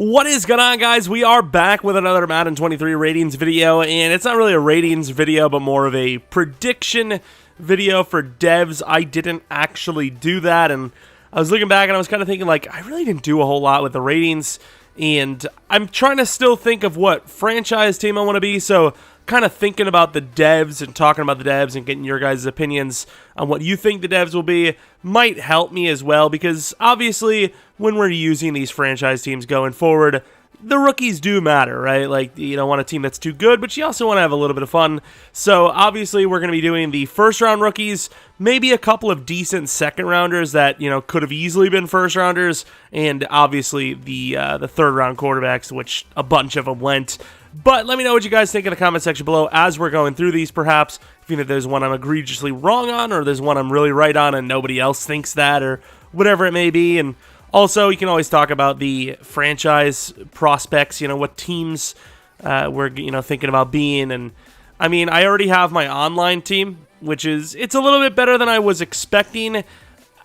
What is going on, guys? We are back with another Madden 23 ratings video, and it's not really a ratings video, but more of a prediction video for devs. I didn't actually do that, and I was looking back and I was kind of thinking, like, I really didn't do a whole lot with the ratings, and I'm trying to still think of what franchise team I want to be, so kind of thinking about the devs and talking about the devs and getting your guys' opinions on what you think the devs will be might help me as well, because obviously when we're using these franchise teams going forward, the rookies do matter, right? Like, you don't want a team that's too good, but you also want to have a little bit of fun. So obviously we're going to be doing the first round rookies, maybe a couple of decent second rounders that, you know, could have easily been first rounders, and obviously the third round quarterbacks, which a bunch of them went. But let me know what you guys think in the comment section below as we're going through these, perhaps. If you think there's one I'm egregiously wrong on, or there's one I'm really right on and nobody else thinks that, or whatever it may be. And also, you can always talk about the franchise prospects, you know, what teams we're, you know, thinking about being. And, I mean, I already have my online team, which is, it's a little bit better than I was expecting.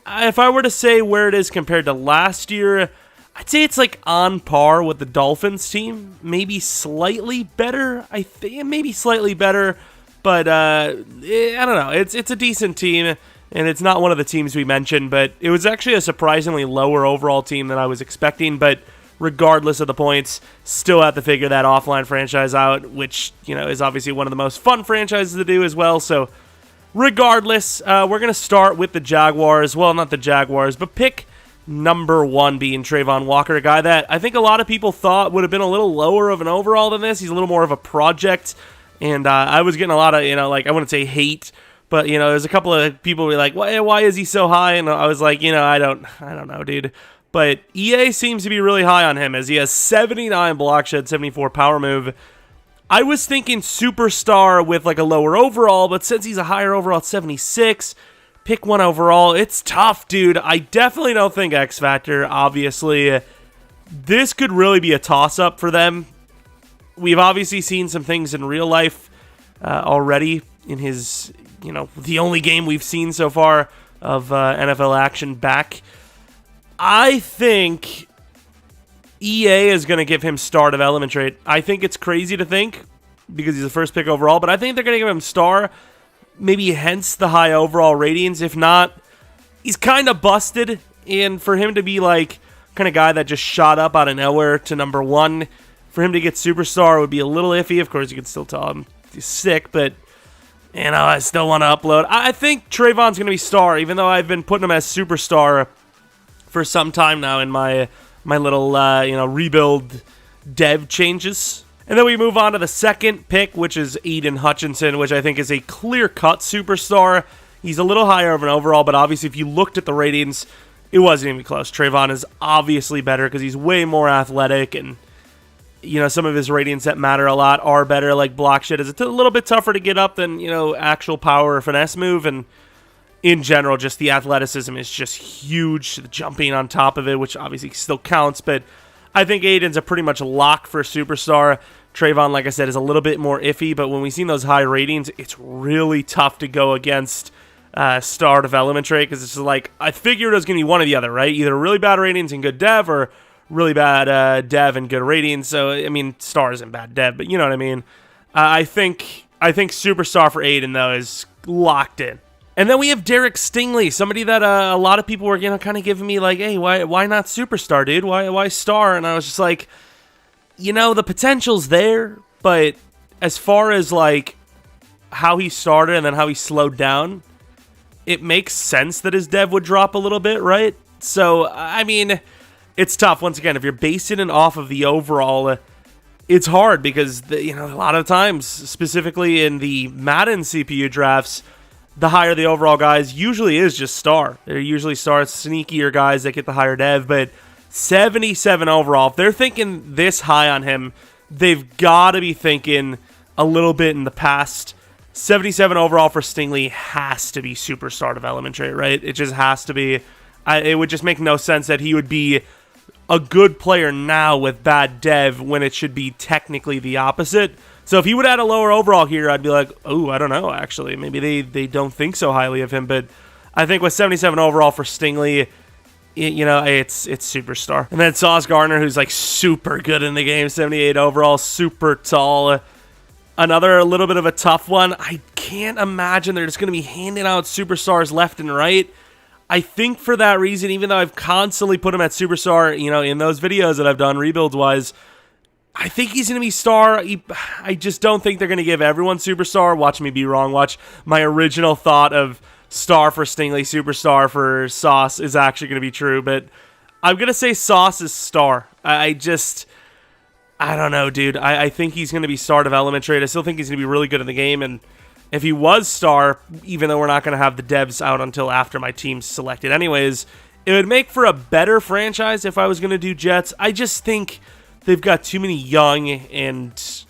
If I were to say where it is compared to last year, I'd say it's like on par with the Dolphins team, maybe slightly better. I think maybe slightly better, but I don't know. It's a decent team, and it's not one of the teams we mentioned, but it was actually a surprisingly lower overall team than I was expecting. But regardless of the points, still have to figure that offline franchise out, which, you know, is obviously one of the most fun franchises to do as well. So regardless, we're gonna start with the Jaguars. Well, not the Jaguars, but pick number one being Trayvon Walker, a guy that I think a lot of people thought would have been a little lower of an overall than this. He's a little more of a project, and I was getting a lot of, you know, like, I wouldn't say hate, but, you know, there's a couple of people who were like, why is he so high? And I was like, you know, I don't know, dude. But EA seems to be really high on him, as he has 79 block shed, 74 power move. I was thinking superstar with like a lower overall, but since he's a higher overall at 76, pick one overall. It's tough, dude. I definitely don't think X Factor, obviously. This could really be a toss-up for them. We've obviously seen some things in real life already in his, you know, the only game we've seen so far of NFL action back. I think EA is going to give him star development trait. I think it's crazy to think because he's the first pick overall, but I think they're going to give him star. Maybe hence the high overall ratings. If not, he's kind of busted. And for him to be like kind of guy that just shot up out of nowhere to number one, for him to get superstar would be a little iffy. Of course, you could still tell him he's sick, but, you know, I still want to upload. I think Trayvon's going to be star, even though I've been putting him as superstar for some time now in my little, you know, rebuild dev changes. And then we move on to the second pick, which is Hutchinson, which I think is a clear-cut superstar. He's a little higher of an overall, but obviously if you looked at the ratings, it wasn't even close. Trayvon is obviously better because he's way more athletic, and, you know, some of his ratings that matter a lot are better, like block shed is a little bit tougher to get up than, you know, actual power or finesse move, and in general, just the athleticism is just huge. The jumping on top of it, which obviously still counts, but I think Aiden's a pretty much lock for superstar. Trayvon, like I said, is a little bit more iffy, but when we've seen those high ratings, it's really tough to go against star development trait, because it's just like, I figured it was going to be one or the other, right? Either really bad ratings and good dev, or really bad dev and good ratings. So, I mean, star isn't bad dev, but you know what I mean. I think superstar for Aiden, though, is locked in. And then we have Derek Stingley, somebody that a lot of people were, you know, kind of giving me like, hey, why not superstar, dude? Why star? And I was just like, you know, the potential's there, but as far as like how he started and then how he slowed down, it makes sense that his dev would drop a little bit, right? So, I mean, it's tough. Once again, if you're basing it off of the overall, it's hard because, you know, a lot of times, specifically in the Madden CPU drafts, the higher the overall guys usually is just star. They're usually star, sneakier guys that get the higher dev, but 77 overall. If they're thinking this high on him, they've got to be thinking a little bit in the past. 77 overall for Stingley has to be superstar development trait, right? It just has to be. It would just make no sense that he would be a good player now with bad dev when it should be technically the opposite. So if he would add a lower overall here, I'd be like, oh, I don't know, actually. Maybe they don't think so highly of him. But I think with 77 overall for Stingley, you know, it's superstar. And then Sauce Gardner, who's like super good in the game, 78 overall, super tall. Another little bit of a tough one. I can't imagine they're just going to be handing out superstars left and right. I think for that reason, even though I've constantly put him at superstar, you know, in those videos that I've done rebuilds-wise, I think he's going to be star. I just don't think they're going to give everyone superstar. Watch me be wrong. Watch my original thought of star for Stingley, superstar for Sauce is actually going to be true. But I'm going to say Sauce is star. I don't know, dude. I think he's going to be star development trade. I still think he's going to be really good in the game. And if he was star, even though we're not going to have the devs out until after my team's selected anyways, it would make for a better franchise if I was going to do Jets. I just think they've got too many young and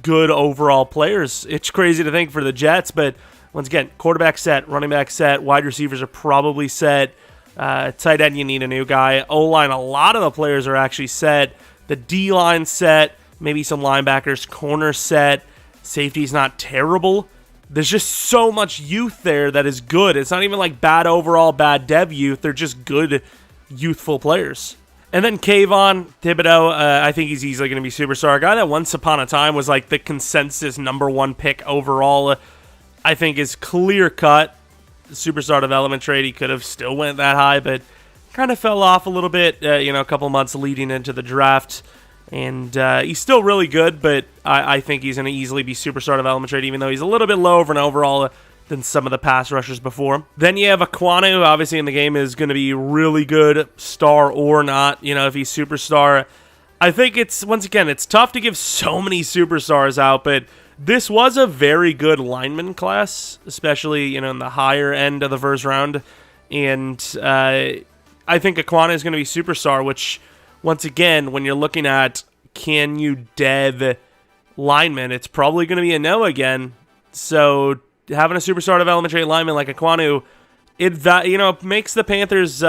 good overall players. It's crazy to think for the Jets, but once again, quarterback set, running back set, wide receivers are probably set. Tight end, you need a new guy. O-line, a lot of the players are actually set. The D-line set, maybe some linebackers, corner set. Safety's not terrible. There's just so much youth there that is good. It's not even like bad overall, bad dev youth. They're just good, youthful players. And then Kayvon Thibodeaux, I think he's easily going to be superstar. A guy that once upon a time was like the consensus #1 pick overall, I think is clear-cut. Superstar development trade, he could have still went that high, but kind of fell off a little bit, you know, a couple months leading into the draft. And he's still really good, but I think he's going to easily be superstar development trade, even though he's a little bit lower of an overall than some of the pass rushers before him. Then you have Aquanu, who obviously in the game is going to be really good, star or not, you know, if he's superstar. I think it's, once again, it's tough to give so many superstars out, but this was a very good lineman class, especially, you know, in the higher end of the first round. And I think Aquanu is going to be superstar, which, once again, when you're looking at can you dev lineman, it's probably going to be a no again. So having a superstar development trade lineman like Aquanu, it makes the Panthers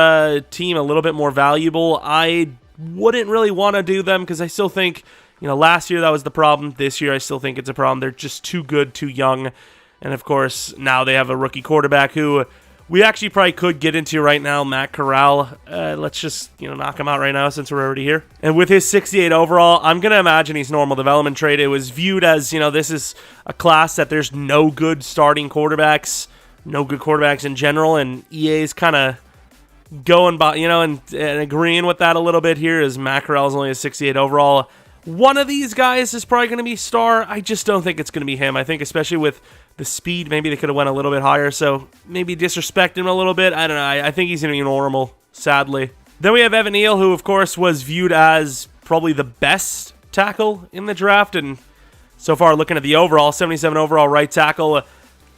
team a little bit more valuable. I wouldn't really want to do them because I still think, you know, last year that was the problem. This year I still think it's a problem. They're just too good, too young. And of course, now they have a rookie quarterback who we actually probably could get into right now, Matt Corral. Let's just, you know, knock him out right now since we're already here. And with his 68 overall, I'm going to imagine he's normal development trade. It was viewed as, you know, this is a class that there's no good starting quarterbacks, no good quarterbacks in general, and EA's kind of going by, you know, and agreeing with that a little bit here as Matt Corral is only a 68 overall. One of these guys is probably going to be star. I just don't think it's going to be him. I think especially with the speed, maybe they could have went a little bit higher, so maybe disrespect him a little bit. I don't know. I think he's going to be normal, sadly. Then we have Devin Lloyd, who, of course, was viewed as probably the best tackle in the draft, and so far, looking at the overall, 77 overall right tackle,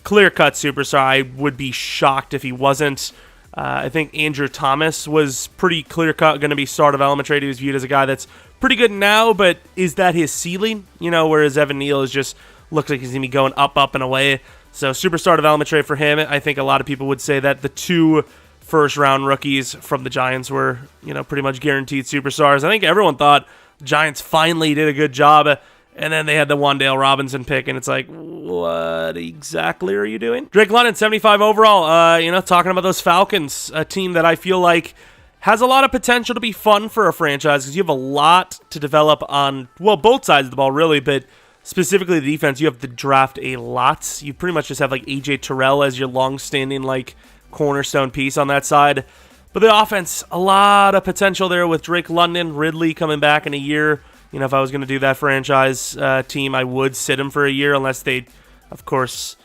clear-cut superstar. I would be shocked if he wasn't. I think Andrew Thomas was pretty clear-cut, going to be star development trade. He was viewed as a guy that's pretty good now, but is that his ceiling? You know, whereas Devin Lloyd is just looks like he's going to be going up, up, and away. So superstar development trade for him. I think a lot of people would say that the 2 first-round rookies from the Giants were, you know, pretty much guaranteed superstars. I think everyone thought the Giants finally did a good job, and then they had the Wan'Dale Robinson pick, and it's like, what exactly are you doing? Drake London, 75 overall. You know, talking about those Falcons, a team that I feel like has a lot of potential to be fun for a franchise because you have a lot to develop on, well, both sides of the ball, really, but specifically the defense, you have to draft a lot. You pretty much just have like AJ Terrell as your long-standing like cornerstone piece on that side. But the offense, a lot of potential there with Drake London, Ridley coming back in a year. You know, if I was going to do that franchise team, I would sit him for a year unless they, of course,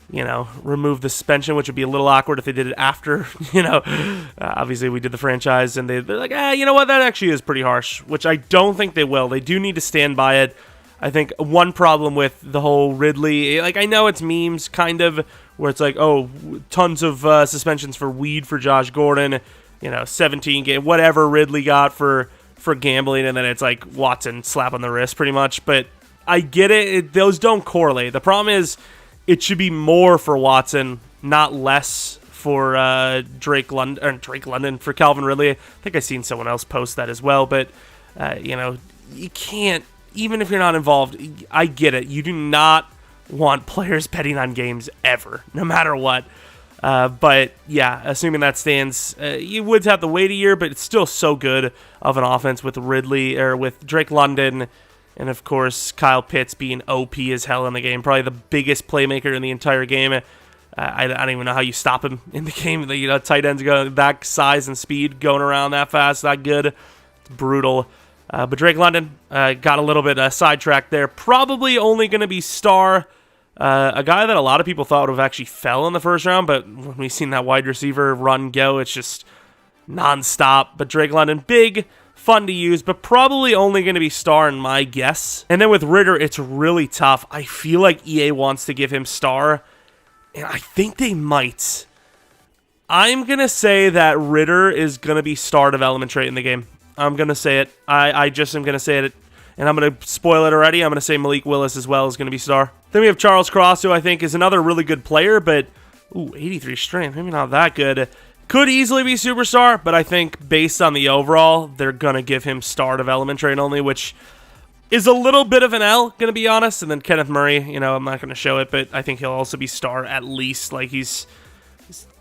you know, remove the suspension, which would be a little awkward if they did it after, you know. Obviously, we did the franchise, and they're like, you know what, that actually is pretty harsh, which I don't think they will. They do need to stand by it. I think one problem with the whole Ridley, like I know it's memes kind of, where it's like, oh, tons of suspensions for weed for Josh Gordon, you know, 17 game, whatever Ridley got for gambling, and then it's like Watson slap on the wrist pretty much. But I get it, those don't correlate. The problem is it should be more for Watson, not less for Drake London for Calvin Ridley. I think I've seen someone else post that as well, but you know, you can't. Even if you're not involved, I get it. You do not want players betting on games ever, no matter what. But yeah, assuming that stands, you would have to wait a year, but it's still so good of an offense with with Drake London, and of course Kyle Pitts being OP as hell in the game, probably the biggest playmaker in the entire game. I don't even know how you stop him in the game. Tight ends go that size and speed, going around that fast, that good. It's brutal. But Drake London got a little bit sidetracked there. Probably only going to be star. A guy that a lot of people thought would have actually fell in the first round, but when we've seen that wide receiver run go, it's just nonstop. But Drake London, big, fun to use, but probably only going to be star in my guess. And then with Ritter, it's really tough. I feel like EA wants to give him star, and I think they might. I'm going to say that Ritter is going to be star development trait in the game. I'm going to say it. I just am going to say it. And I'm going to spoil it already. I'm going to say Malik Willis as well is going to be star. Then we have Charles Cross, who I think is another really good player, but, 83 strength, maybe not that good. Could easily be superstar, but I think based on the overall, they're going to give him star development trait only, which is a little bit of an L, going to be honest. And then Kenneth Murray, I'm not going to show it, but I think he'll also be star at least. Like, he's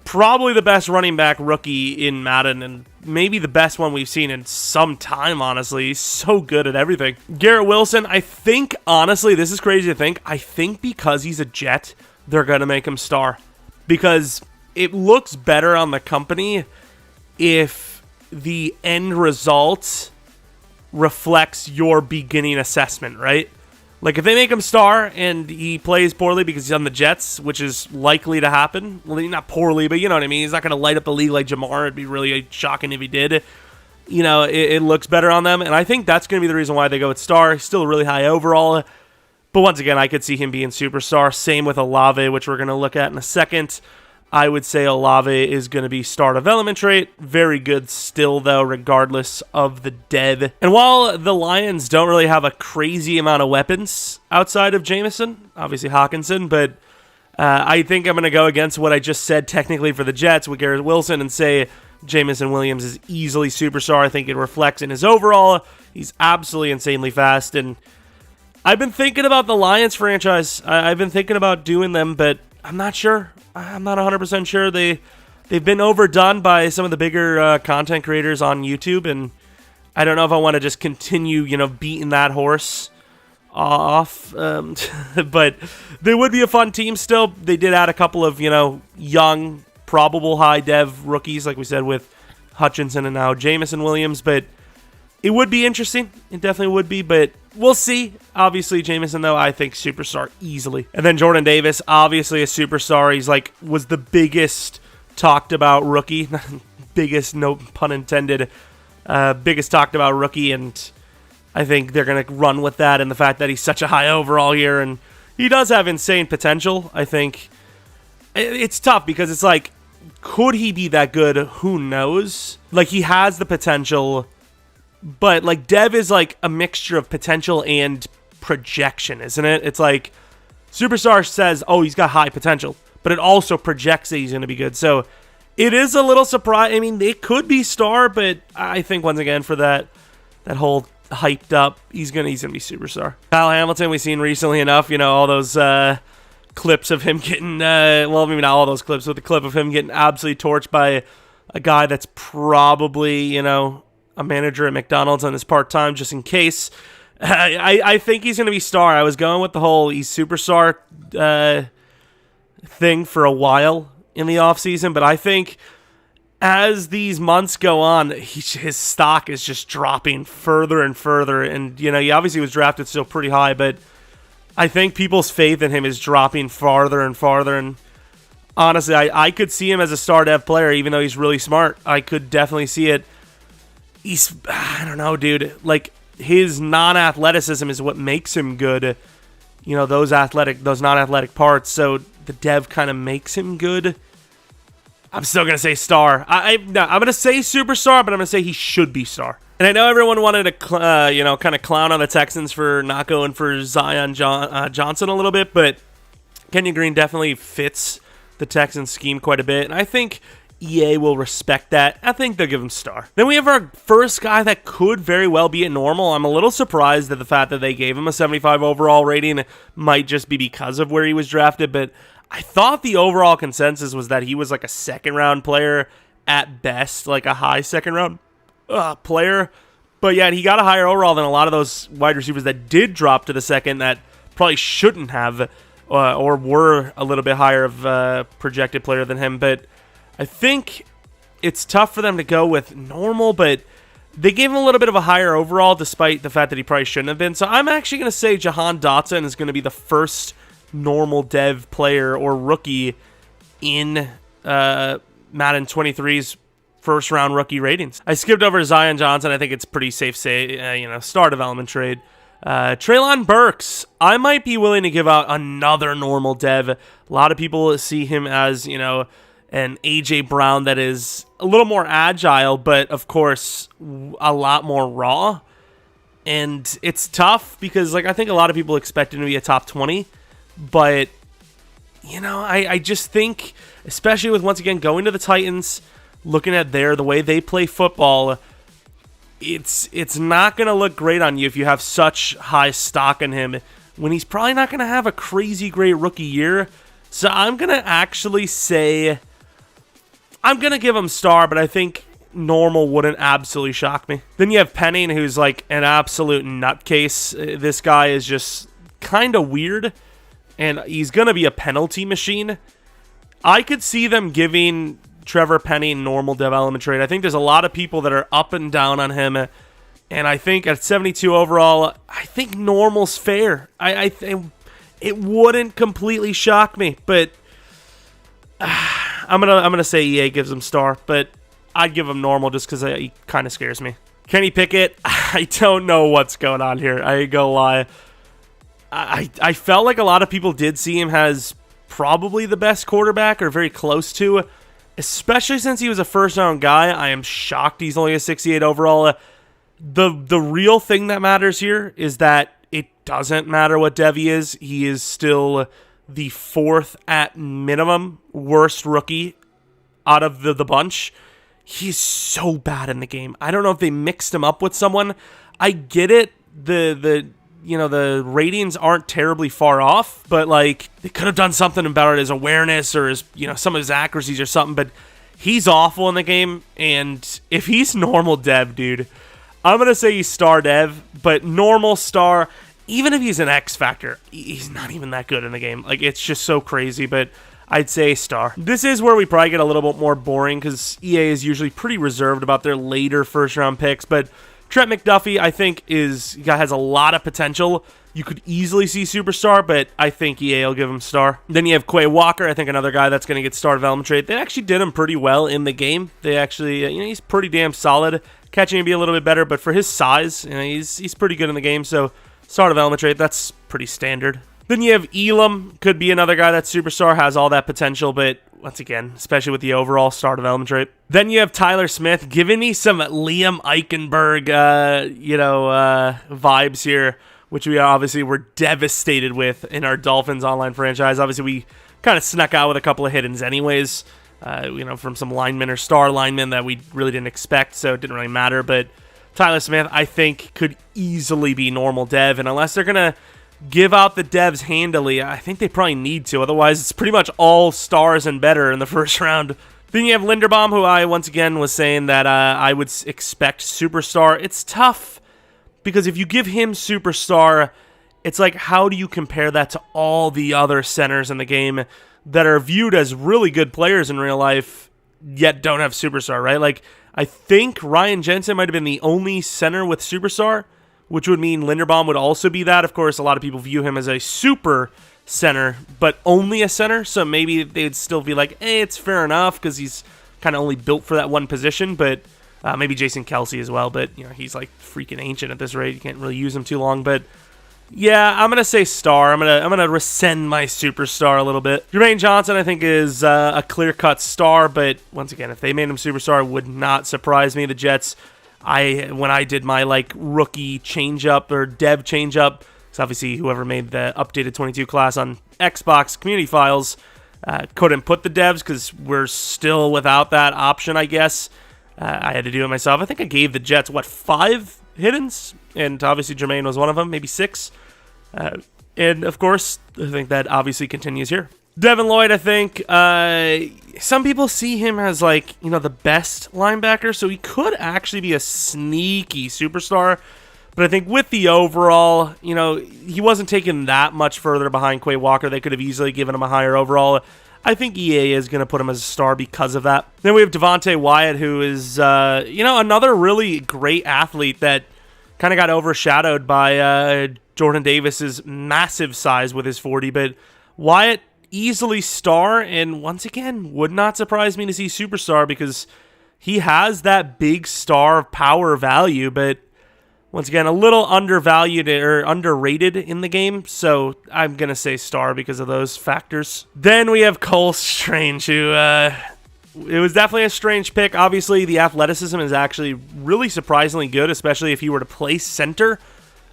probably the best running back rookie in Madden, and maybe the best one we've seen in some time, honestly. He's so good at everything. Garrett Wilson, I think, honestly, this is crazy to think, I think because he's a Jet, they're going to make him star. Because it looks better on the company if the end result reflects your beginning assessment, right? Like, if they make him star and he plays poorly because he's on the Jets, which is likely to happen. Well, not poorly, but you know what I mean. He's not going to light up the league like Jamar. It'd be really shocking if he did. It looks better on them. And I think that's going to be the reason why they go with star. He's still really high overall. But once again, I could see him being superstar. Same with Olave, which we're going to look at in a second. I would say Olave is going to be star development trait. Very good still, though, regardless of the dev. And while the Lions don't really have a crazy amount of weapons outside of Jameson, obviously Hutchinson, but I think I'm going to go against what I just said technically for the Jets with Garrett Wilson and say Jameson Williams is easily superstar. I think it reflects in his overall. He's absolutely insanely fast. And I've been thinking about the Lions franchise. I've been thinking about doing them, but I'm not sure. I'm not 100% sure. They've been overdone by some of the bigger content creators on YouTube, and I don't know if I want to just continue, beating that horse off. But they would be a fun team still. They did add a couple of, young, probable high dev rookies, like we said, with Hutchinson and now Jameson Williams, but it would be interesting. It definitely would be, but we'll see. Obviously, Jameson, though, I think superstar easily. And then Jordan Davis, obviously a superstar. He's was the biggest talked about rookie. Biggest, no pun intended, biggest talked about rookie. And I think they're going to run with that and the fact that he's such a high overall here. And he does have insane potential. I think it's tough because it's could he be that good? Who knows? He has the potential. But, dev is, a mixture of potential and projection, isn't it? It's Superstar says, oh, he's got high potential, but it also projects that he's going to be good. So, it is a little surprise. I mean, it could be star, but I think, once again, for that whole hyped up, he's going to be superstar. Kyle Hamilton, we've seen recently enough, all those clips of him getting, maybe not all those clips, but the clip of him getting absolutely torched by a guy that's probably, a manager at McDonald's on his part-time, just in case. I think he's going to be star. I was going with the whole he's superstar thing for a while in the offseason, but I think as these months go on, his stock is just dropping further and further. And, he obviously was drafted still pretty high, but I think people's faith in him is dropping farther and farther. And honestly, I could see him as a star dev player, even though he's really smart. I could definitely see it. I don't know, dude. His non-athleticism is what makes him good. Those non-athletic parts. So the dev kind of makes him good. I'm still going to say star. I'm going to say superstar, but I'm going to say he should be star. And I know everyone wanted to, kind of clown on the Texans for not going for Zion Johnson a little bit, but Kenyon Green definitely fits the Texans scheme quite a bit. And I think EA will respect that. I think they'll give him star. Then we have our first guy that could very well be at normal. I'm a little surprised at the fact that they gave him a 75 overall rating. It might just be because of where he was drafted, but I thought the overall consensus was that he was like a second-round player at best, like a high second-round player. But yeah, he got a higher overall than a lot of those wide receivers that did drop to the second that probably shouldn't have or were a little bit higher of a projected player than him. But I think it's tough for them to go with normal, but they gave him a little bit of a higher overall despite the fact that he probably shouldn't have been. So I'm actually going to say Jahan Dotson is going to be the first normal dev player or rookie in Madden 23's first round rookie ratings. I skipped over Zion Johnson. I think it's pretty safe to say, star development trade. Treylon Burks, I might be willing to give out another normal dev. A lot of people see him as, an A.J. Brown that is a little more agile, but of course a lot more raw. And it's tough because I think a lot of people expect him to be a top 20, but I just think, especially with once again going to the Titans, looking at the way they play football, it's not going to look great on you if you have such high stock in him when he's probably not going to have a crazy great rookie year. So I'm going to actually say I'm going to give him star, but I think normal wouldn't absolutely shock me. Then you have Penning, who's like an absolute nutcase. This guy is just kind of weird, and he's going to be a penalty machine. I could see them giving Trevor Penning normal development trade. I think there's a lot of people that are up and down on him, and I think at 72 overall, I think normal's fair. I think it wouldn't completely shock me, but I'm gonna say EA gives him star, but I'd give him normal just because he kind of scares me. Kenny Pickett, I don't know what's going on here. I ain't gonna lie. I felt like a lot of people did see him as probably the best quarterback or very close to, especially since he was a first-round guy. I am shocked he's only a 68 overall. The real thing that matters here is that it doesn't matter what dev he is. He is still the fourth at minimum worst rookie out of the bunch. He's so bad in the game. I don't know if they mixed him up with someone. I get it. The ratings aren't terribly far off, but they could have done something about his awareness or his, some of his accuracies or something, but he's awful in the game. And if he's normal dev, dude, I'm going to say he's star dev, but normal star. Even if he's an X factor, he's not even that good in the game. It's just so crazy, but I'd say star. This is where we probably get a little bit more boring because EA is usually pretty reserved about their later first-round picks, but Trent McDuffie, I think, has a lot of potential. You could easily see superstar, but I think EA will give him star. Then you have Kwei Walker, I think another guy that's going to get star development trade. They actually did him pretty well in the game. They actually, he's pretty damn solid. Catching him be a little bit better, but for his size, he's pretty good in the game, so star development trait, that's pretty standard. Then you have Elam, could be another guy that's superstar, has all that potential, but once again, especially with the overall star development trait. Then you have Tyler Smith, giving me some Liam Eichenberg, vibes here, which we obviously were devastated with in our Dolphins online franchise. Obviously, we kind of snuck out with a couple of hit-ins anyways, from some linemen or star linemen that we really didn't expect, so it didn't really matter, but Tyler Smith, I think, could easily be normal dev, and unless they're going to give out the devs handily, I think they probably need to. Otherwise, it's pretty much all stars and better in the first round. Then you have Linderbaum, who I, once again, was saying that I would expect superstar. It's tough, because if you give him superstar, it's like, how do you compare that to all the other centers in the game that are viewed as really good players in real life, yet don't have superstar, right? I think Ryan Jensen might have been the only center with superstar, which would mean Linderbaum would also be that. Of course, a lot of people view him as a super center, but only a center, so maybe they'd still be like, it's fair enough, because he's kind of only built for that one position, but maybe Jason Kelsey as well, but he's freaking ancient at this rate. You can't really use him too long, but yeah, I'm going to say star. I'm gonna rescind my superstar a little bit. Jermaine Johnson, I think, is a clear-cut star, but once again, if they made him superstar, it would not surprise me. The Jets, when I did my rookie change-up or dev change-up, so obviously whoever made the updated 22 class on Xbox community files couldn't put the devs because we're still without that option, I guess. I had to do it myself. I think I gave the Jets, 5 hit-ins? And obviously Jermaine was one of them, maybe 6. And of course, I think that obviously continues here. Devin Lloyd, I think, some people see him as, like, you know, the best linebacker, so he could actually be a sneaky superstar. But I think with the overall, you know, he wasn't taken that much further behind Kwei Walker. They could have easily given him a higher overall. I think EA is going to put him as a star because of that. Then we have Devante Wyatt, who is, you know, another really great athlete that kind of got overshadowed by Jordan Davis's massive size with his 40. But Wyatt, easily star, and once again, would not surprise me to see superstar because he has that big star power value, but once again, a little undervalued or underrated in the game, so I'm going to say star because of those factors. Then we have Cole Strange, who, it was definitely a strange pick. Obviously, the athleticism is actually really surprisingly good, especially if he were to play center,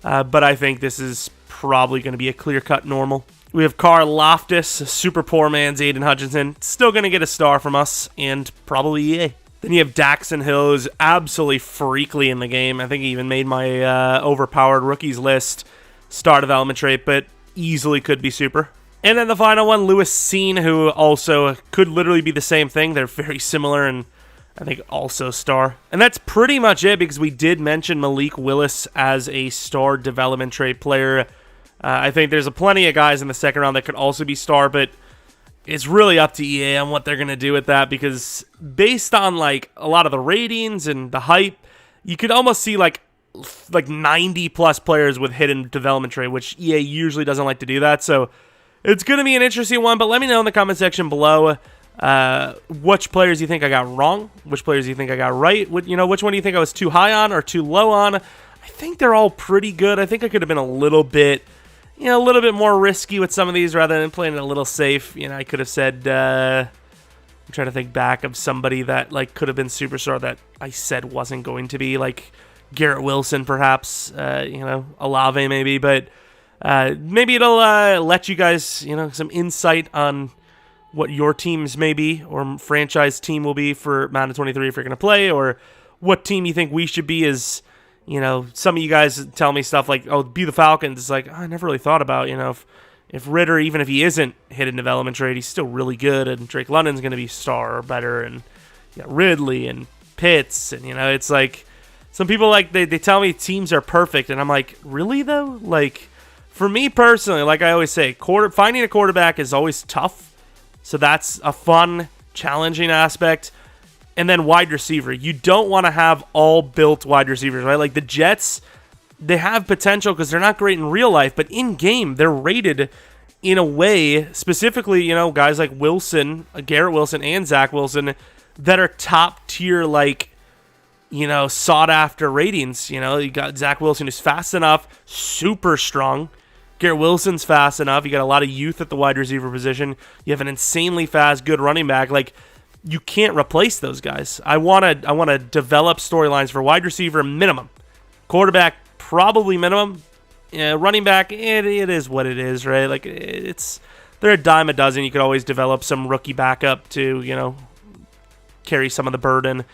but I think this is probably going to be a clear-cut normal. We have Loftus, super poor man's Aiden Hutchinson, still going to get a star from us, and probably EA. Then you have Daxon Hill, who's absolutely freakly in the game. I think he even made my overpowered rookies list star development trait, but easily could be super. And then the final one, Lewis Seen, who also could literally be the same thing. They're very similar, and I think also star. And that's pretty much it, because we did mention Malik Willis as a star development trait player. I think there's plenty of guys in the second round that could also be star, but it's really up to EA on what they're going to do with that, because based on like a lot of the ratings and the hype, you could almost see like 90 plus players with hidden development trait, which EA usually doesn't like to do that. So it's going to be an interesting one, but let me know in the comment section below which players you think I got wrong, which players you think I got right, you know, which one do you think I was too high on or too low on. I think they're all pretty good. I think I could have been a little bit more risky with some of these rather than playing it a little safe. You know, I could have said, I'm trying to think back of somebody that like could have been superstar that I said wasn't going to be, like Garrett Wilson, perhaps, you know, Olave maybe, but maybe it'll let you guys, you know, some insight on what your teams may be or franchise team will be for Madden 23 if you're going to play, or what team you think we should be as. You know, some of you guys tell me stuff like, oh, be the Falcons. It's like, I never really thought about, you know, if Ritter, even if he isn't hidden development trade, he's still really good, and Drake London's going to be star or better, and you got Ridley and Pitts, and, you know, it's like, some people, like, they tell me teams are perfect, and I'm like, really, though? Like, for me personally, like I always say, finding a quarterback is always tough, so that's a fun, challenging aspect. And then wide receiver. You don't want to have all built wide receivers, right? Like the Jets, they have potential because they're not great in real life, but in game, they're rated in a way, specifically, you know, guys like Wilson, Garrett Wilson, and Zach Wilson, that are top tier, like, you know, sought after ratings. You know, you got Zach Wilson who's fast enough, super strong. Garrett Wilson's fast enough. You got a lot of youth at the wide receiver position. You have an insanely fast, good running back. Like, you can't replace those guys. I want to develop storylines for wide receiver minimum, quarterback probably minimum, running back it is what it is, right? Like they're a dime a dozen. You could always develop some rookie backup to, you know, carry some of the burden.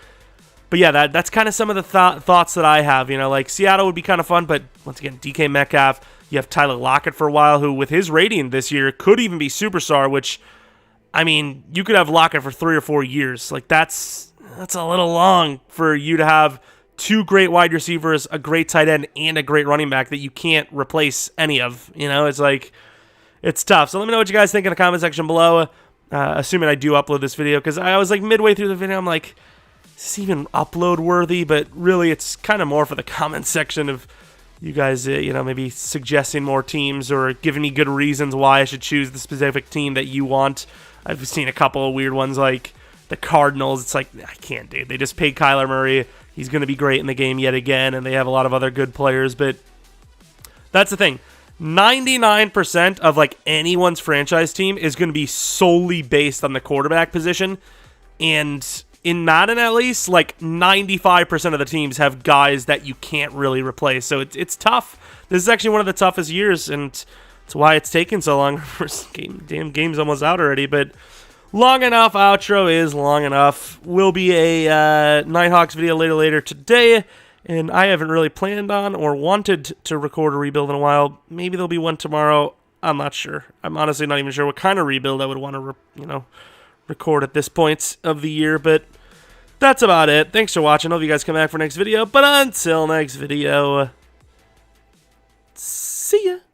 But yeah, that's kind of some of the thoughts that I have. You know, like Seattle would be kind of fun, but once again, DK Metcalf. You have Tyler Lockett for a while, who with his rating this year could even be superstar, which, I mean, you could have Lockett for 3 or 4 years. Like, that's a little long for you to have two great wide receivers, a great tight end, and a great running back that you can't replace any of. You know, it's like, it's tough. So let me know what you guys think in the comment section below, assuming I do upload this video, because I was like midway through the video, I'm like, is this even upload worthy? But really, it's kind of more for the comment section of you guys, you know, maybe suggesting more teams or giving me good reasons why I should choose the specific team that you want. I've seen a couple of weird ones like the Cardinals. It's like, I can't, dude. They just paid Kyler Murray. He's going to be great in the game yet again, and they have a lot of other good players. But that's the thing. 99% of like anyone's franchise team is going to be solely based on the quarterback position. And in Madden, at least, like 95% of the teams have guys that you can't really replace. So it's tough. This is actually one of the toughest years, and that's why it's taken so long. Damn game's almost out already, but long enough. Outro is long enough. Will be a Nighthawks video later today, and I haven't really planned on or wanted to record a rebuild in a while. Maybe there'll be one tomorrow. I'm not sure. I'm honestly not even sure what kind of rebuild I would want to, record at this point of the year. But that's about it. Thanks for watching. Hope you guys come back for next video. But until next video,